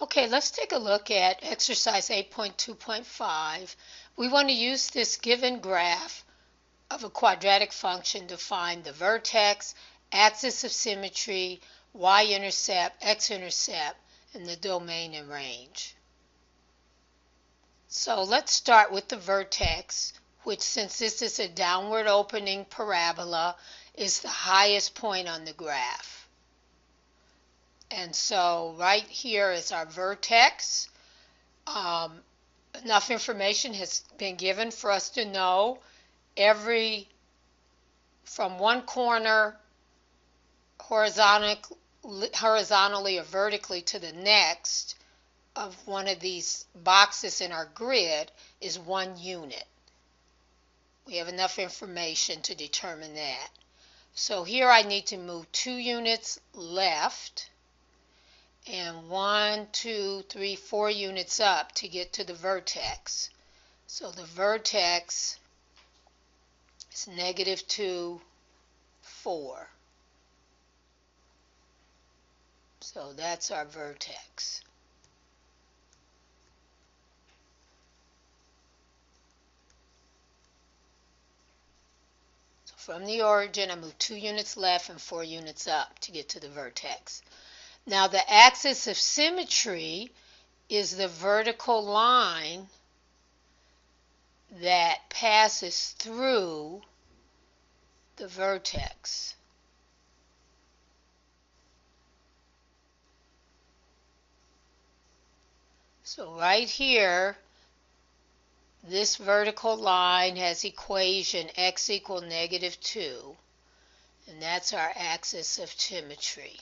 Okay, let's take a look at exercise 8.2.5. We want to use this given graph of a quadratic function to find the vertex, axis of symmetry, y-intercept, x-intercept, and the domain and range. So let's start with the vertex, which, since this is a downward opening parabola, is the highest point on the graph. And so right here is our vertex. Enough information has been given for us to know from one corner horizontally or vertically to the next of one of these boxes in our grid is 1 unit. We have enough information to determine that. So here I need to move 2 units left and 1, 2, 3, 4 units up to get to the vertex. So the vertex is -2, 4. So that's our vertex. So from the origin, I move 2 units left and 4 units up to get to the vertex. Now the axis of symmetry is the vertical line that passes through the vertex. So right here, this vertical line has equation x equal -2, and that's our axis of symmetry.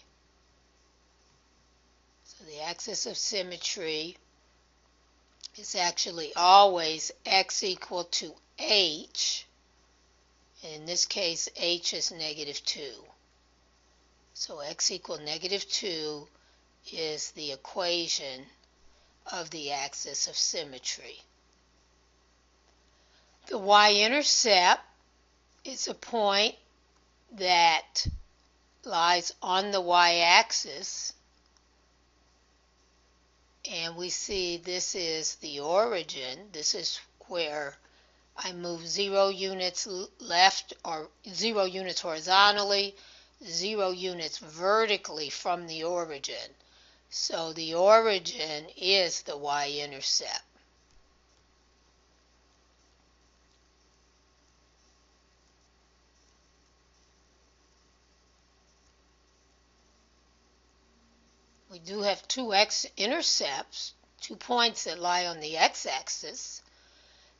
So the axis of symmetry is actually always x equal to h. In this case, h is -2. So x equal -2 is the equation of the axis of symmetry. The y-intercept is a point that lies on the y-axis, and we see this is the origin. This is where I move 0 units left, or 0 units horizontally, 0 units vertically from the origin. So the origin is the y-intercept. We do have 2 x-intercepts, 2 points that lie on the x-axis.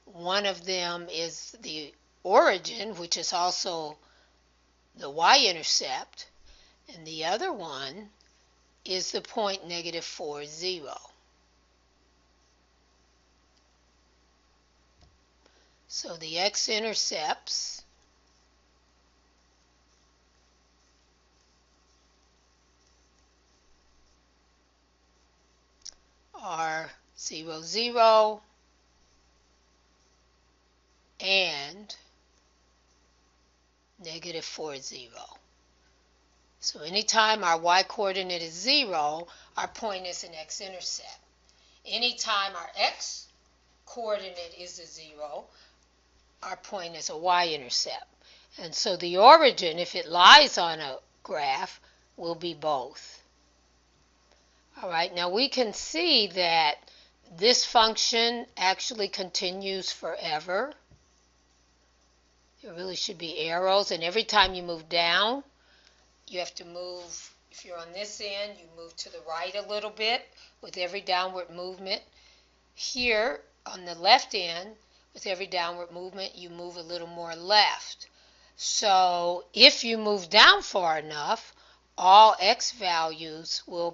One of them is the origin, which is also the y-intercept, and the other one is the point -4, 0. So the x-intercepts are 0, 0 and -4, 0. So anytime our y-coordinate is 0, our point is an x-intercept. Anytime our x-coordinate is a 0, our point is a y-intercept. And so the origin, if it lies on a graph, will be both. All right, now we can see that this function actually continues forever. There really should be arrows, and every time you move down, you have to move. If you're on this end, you move to the right a little bit with every downward movement. Here on the left end, with every downward movement, you move a little more left. So if you move down far enough, all x values will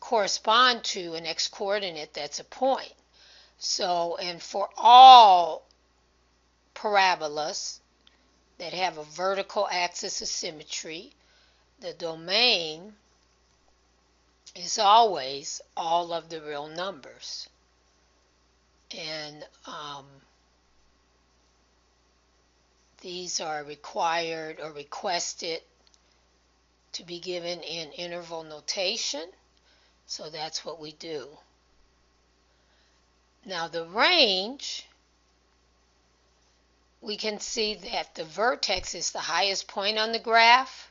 correspond to an x-coordinate that's a point. So, and for all parabolas that have a vertical axis of symmetry, the domain is always all of the real numbers. And these are required or requested to be given in interval notation. So that's what we do. Now the range, we can see that the vertex is the highest point on the graph.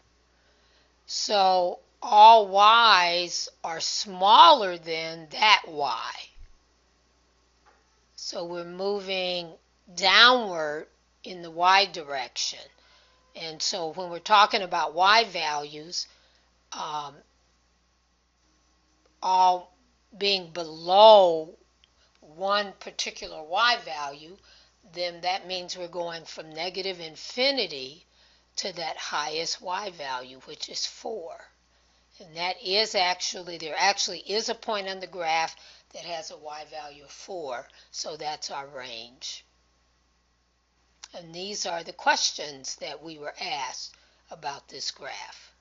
So all y's are smaller than that y. So we're moving downward in the y direction. And so when we're talking about y values, all being below one particular y value, then that means we're going from negative infinity to that highest y value, which is 4. And that is actually, there actually is a point on the graph that has a y value of 4, so that's our range. And these are the questions that we were asked about this graph.